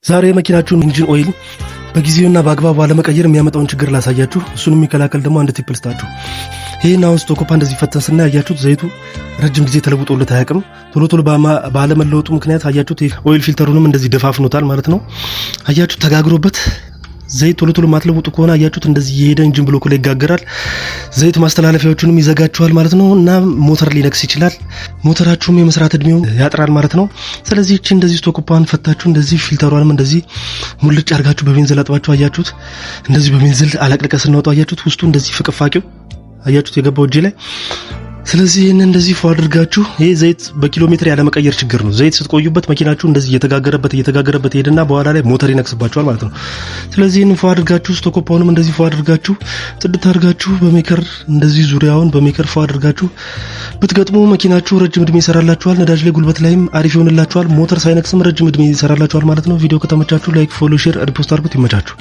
ዛሬ መኪናችሁን ኢንጂን ኦይል በጊዜውና በአግባቡ አለመቀየር የሚያመጣውን ችግር ላሳያችሁ። እሱን የሚከላከል ደግሞ አንድ ቲፕ ልስጣችሁ። ይሄን አሁን ስቶኮፓ እንደዚህ ፈተን ስናይ አያችሁት ዘይቱ ረጅም ጊዜ ተለውጦለት አያውቅም። ቶሎ ቶሎ ባለመለወጡ ምክንያት አያችሁት ኦይል ፊልተሩንም እንደዚህ ደፋፍኖታል ማለት ነው። አያችሁት ተጋግሮበት ዘይት ቶሎ ቶሎ ማትለውጡ ከሆነ አያችሁት እንደዚህ የሄደ ኢንጂን ብሎክ ላይ ይጋገራል። ዘይት ማስተላለፊያዎቹንም ይዘጋቸዋል ማለት ነው እና ሞተር ሊነክስ ይችላል። ሞተራችሁም የመስራት እድሜው ያጥራል ማለት ነው። ስለዚህ እቺ እንደዚህ ስቶኮፓን ፈታችሁ እንደዚህ ፊልተሯንም እንደዚህ ሙልጭ አርጋችሁ በቤንዚል አጥባችሁ አያችሁት እንደዚህ በቤንዚል አለቅልቀ ስናወጣው አያችሁት ውስጡ እንደዚህ ፍቅፋቂው አያችሁት የገባው እጄ ላይ። ስለዚህ ይሄን እንደዚህ ፎ አድርጋችሁ ይሄ ዘይት በኪሎ ሜትር ያለ መቀየር ችግር ነው። ዘይት ስትቆዩበት መኪናችሁ እንደዚህ እየተጋገረበት ሄድና በኋላ ላይ ሞተር ይነክስባችኋል ማለት ነው። ስለዚህ ይሄን ፎ አድርጋችሁ ስቶኮፓውንም እንደዚህ ፎ አድርጋችሁ ጽድት አድርጋችሁ በሜከር እንደዚህ ዙሪያውን በሜከር ፎ አድርጋችሁ ብትገጥሙ መኪናችሁ ረጅም እድሜ ይሰራላችኋል። ነዳጅ ላይ ጉልበት ላይም አሪፍ ይሆንላችኋል። ሞተር ሳይነክስም ረጅም እድሜ ይሰራላችኋል ማለት ነው። ቪዲዮ ከተመቻችሁ ላይክ፣ ፎሎ፣ ሼር፣ ሪፖስት አድርጉት። ይመቻችሁ።